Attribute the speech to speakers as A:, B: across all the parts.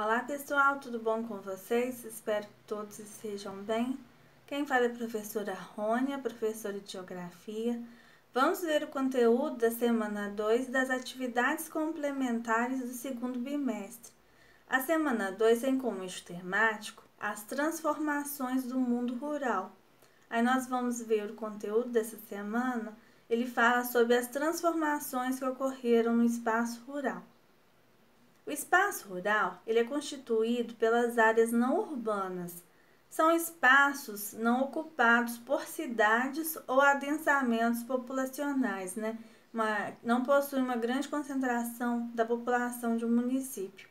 A: Olá pessoal, tudo bom com vocês? Espero que todos estejam bem. Quem fala é a professora Rônia, professora de Geografia. Vamos ver o conteúdo da semana 2 das atividades complementares do segundo bimestre. A semana 2 tem como eixo temático as transformações do mundo rural. Aí nós vamos ver o conteúdo dessa semana. Ele fala sobre as transformações que ocorreram no espaço rural. O espaço rural ele é constituído pelas áreas não urbanas. São espaços não ocupados por cidades ou adensamentos populacionais, não possuem uma grande concentração da população de um município.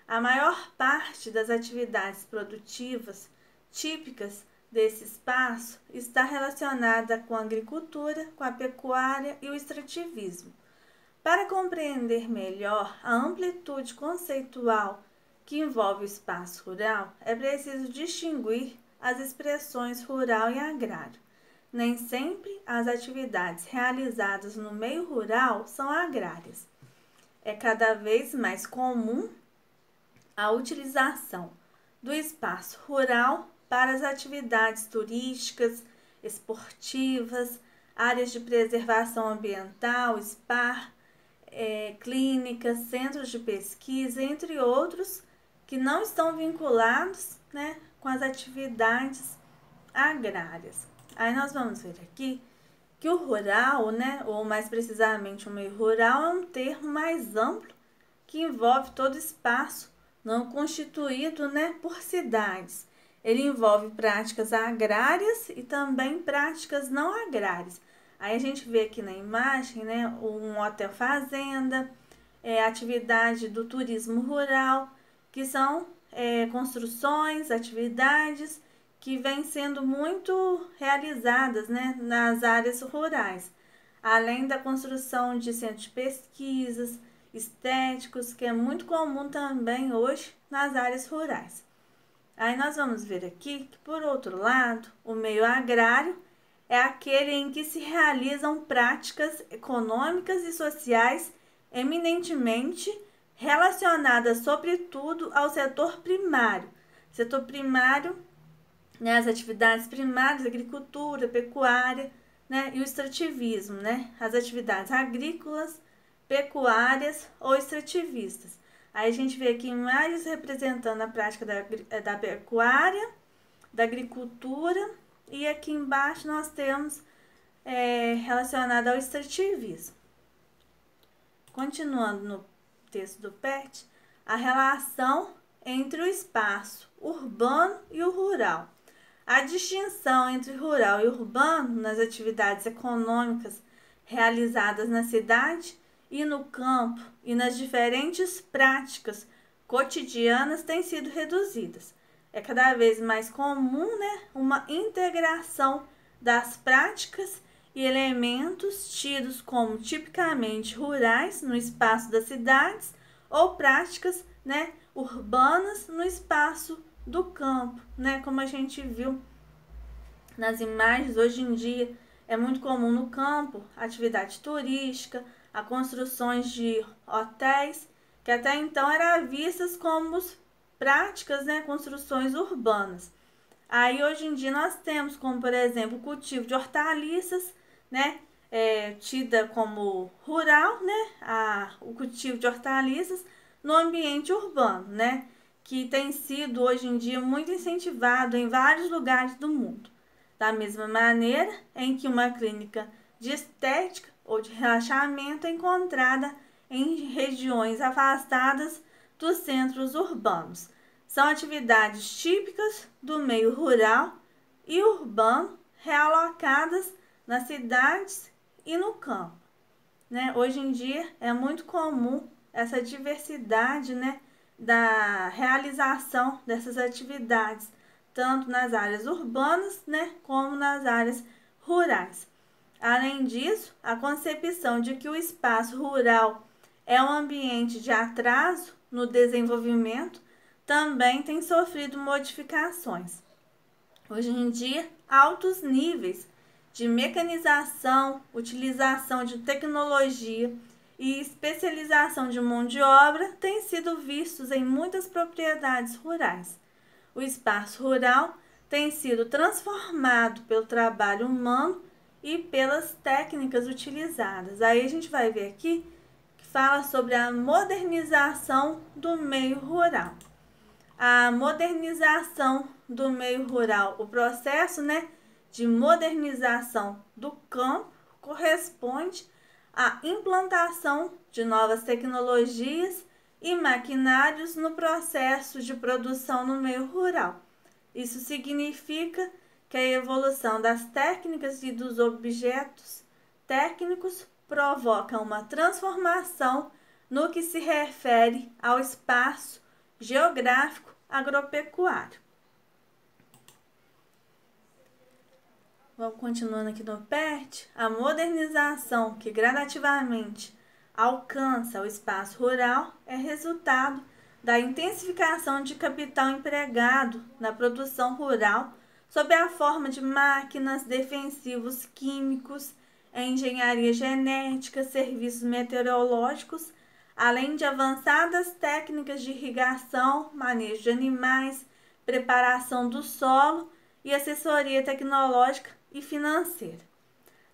A: A maior parte das atividades produtivas típicas desse espaço está relacionada com a agricultura, com a pecuária e o extrativismo. Para compreender melhor a amplitude conceitual que envolve o espaço rural, é preciso distinguir as expressões rural e agrário. Nem sempre as atividades realizadas no meio rural são agrárias. É cada vez mais comum a utilização do espaço rural para as atividades turísticas, esportivas, áreas de preservação ambiental, spa, clínicas, centros de pesquisa, entre outros, que não estão vinculados com as atividades agrárias. Aí nós vamos ver aqui que o rural, ou mais precisamente o meio rural, é um termo mais amplo que envolve todo espaço não constituído por cidades. Ele envolve práticas agrárias e também práticas não agrárias. Aí a gente vê aqui na imagem, um hotel fazenda, atividade do turismo rural, que são construções, atividades que vêm sendo muito realizadas nas áreas rurais. Além da construção de centros de pesquisas, estéticos, que é muito comum também hoje nas áreas rurais. Aí nós vamos ver aqui que, por outro lado, o meio agrário é aquele em que se realizam práticas econômicas e sociais eminentemente relacionadas, sobretudo, ao setor primário. Setor primário, as atividades primárias, agricultura, pecuária, e o extrativismo, as atividades agrícolas, pecuárias ou extrativistas. Aí a gente vê aqui imagens representando a prática da pecuária, da agricultura, e aqui embaixo nós temos relacionado ao extrativismo. Continuando no texto do PET, a relação entre o espaço urbano e o rural. A distinção entre rural e urbano nas atividades econômicas realizadas na cidade e no campo e nas diferentes práticas cotidianas tem sido reduzidas. É cada vez mais comum uma integração das práticas e elementos tidos como tipicamente rurais no espaço das cidades ou práticas urbanas no espaço do campo, como a gente viu nas imagens. Hoje em dia é muito comum no campo a atividade turística, a construções de hotéis, que até então eram vistas como práticas, construções urbanas. Aí hoje em dia nós temos como, por exemplo, o cultivo de hortaliças, tida como rural, o cultivo de hortaliças no ambiente urbano, que tem sido hoje em dia muito incentivado em vários lugares do mundo. Da mesma maneira em que uma clínica de estética ou de relaxamento é encontrada em regiões afastadas dos centros urbanos. São atividades típicas do meio rural e urbano realocadas nas cidades e no campo. Hoje em dia é muito comum essa diversidade da realização dessas atividades, tanto nas áreas urbanas como nas áreas rurais. Além disso, a concepção de que o espaço rural é um ambiente de atraso no desenvolvimento também tem sofrido modificações. Hoje em dia, altos níveis de mecanização, utilização de tecnologia e especialização de mão de obra têm sido vistos em muitas propriedades rurais. O espaço rural tem sido transformado pelo trabalho humano e pelas técnicas utilizadas. Aí a gente vai ver aqui que fala sobre a modernização do meio rural. A modernização do meio rural, o processo, de modernização do campo corresponde à implantação de novas tecnologias e maquinários no processo de produção no meio rural. Isso significa que a evolução das técnicas e dos objetos técnicos provoca uma transformação no que se refere ao espaço geográfico agropecuário. Vamos continuando aqui no PERT. A modernização que gradativamente alcança o espaço rural é resultado da intensificação de capital empregado na produção rural sob a forma de máquinas, defensivos químicos, engenharia genética, serviços meteorológicos, além de avançadas técnicas de irrigação, manejo de animais, preparação do solo e assessoria tecnológica e financeira.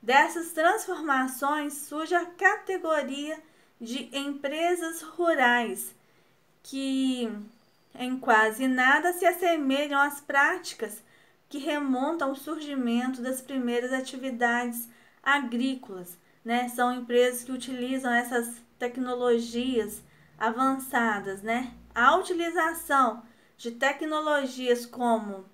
A: Dessas transformações surge a categoria de empresas rurais, que em quase nada se assemelham às práticas que remontam ao surgimento das primeiras atividades agrícolas, São empresas que utilizam essas tecnologias avançadas, A utilização de tecnologias como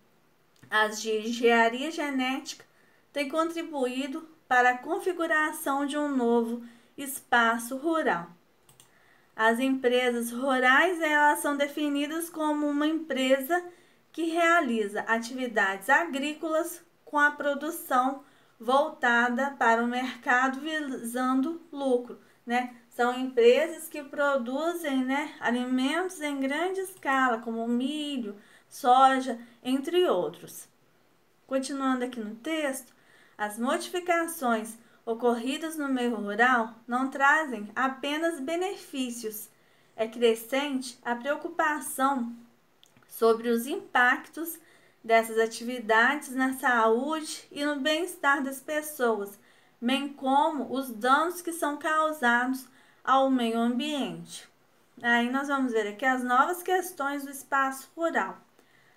A: as de engenharia genética tem contribuído para a configuração de um novo espaço rural. As empresas rurais, elas são definidas como uma empresa que realiza atividades agrícolas com a produção voltada para o mercado visando lucro, São empresas que produzem, alimentos em grande escala, como milho, soja, entre outros. Continuando aqui no texto, as modificações ocorridas no meio rural não trazem apenas benefícios. É crescente a preocupação sobre os impactos dessas atividades na saúde e no bem-estar das pessoas, bem como os danos que são causados ao meio ambiente. Aí nós vamos ver aqui as novas questões do espaço rural.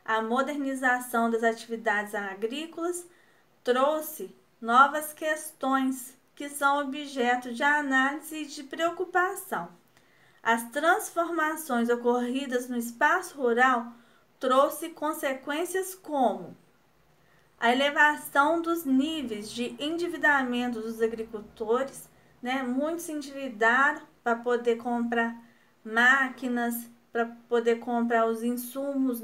A: A modernização das atividades agrícolas trouxe novas questões que são objeto de análise e de preocupação. As transformações ocorridas no espaço rural trouxe consequências como a elevação dos níveis de endividamento dos agricultores, Muitos se endividaram para poder comprar máquinas, para poder comprar os insumos,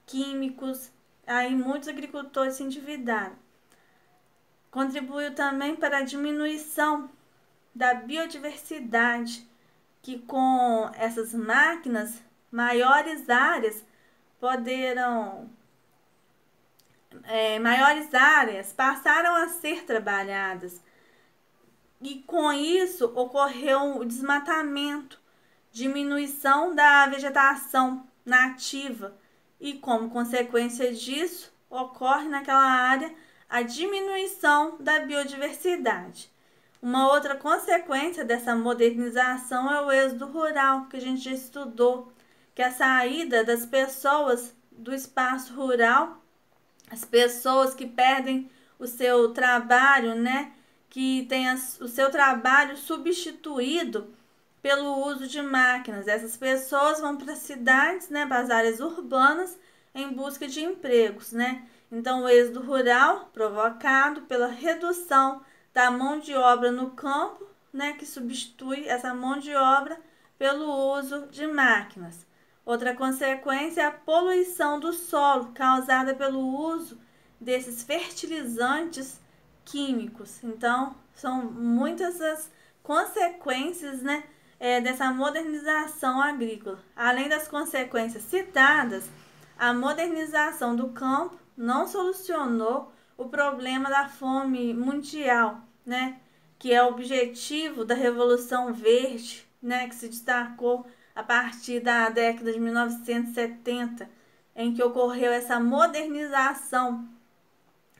A: químicos. Aí muitos agricultores se endividaram. Contribuiu também para a diminuição da biodiversidade, que com essas máquinas, maiores áreas passaram a ser trabalhadas. E com isso ocorreu o desmatamento, diminuição da vegetação nativa e, como consequência disso, ocorre naquela área a diminuição da biodiversidade. Uma outra consequência dessa modernização é o êxodo rural, que a gente já estudou, que é a saída das pessoas do espaço rural, as pessoas que perdem o seu trabalho, que tem o seu trabalho substituído pelo uso de máquinas. Essas pessoas vão para as cidades, para as áreas urbanas, em busca de empregos, Então, o êxodo rural provocado pela redução da mão de obra no campo, que substitui essa mão de obra pelo uso de máquinas. Outra consequência é a poluição do solo, causada pelo uso desses fertilizantes químicos. Então, são muitas as consequências, dessa modernização agrícola. Além das consequências citadas, a modernização do campo não solucionou o problema da fome mundial, que é o objetivo da Revolução Verde, né, que se destacou a partir da década de 1970, em que ocorreu essa modernização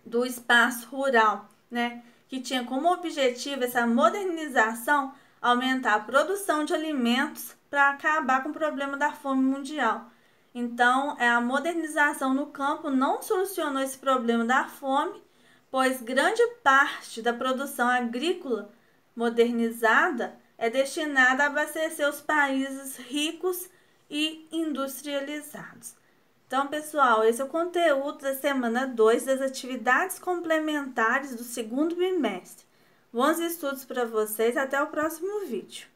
A: do espaço rural, né, que tinha como objetivo essa modernização aumentar a produção de alimentos para acabar com o problema da fome mundial. Então, a modernização no campo não solucionou esse problema da fome, pois grande parte da produção agrícola modernizada é destinada a abastecer os países ricos e industrializados. Então, pessoal, esse é o conteúdo da semana 2 das atividades complementares do segundo bimestre. Bons estudos para vocês, até o próximo vídeo.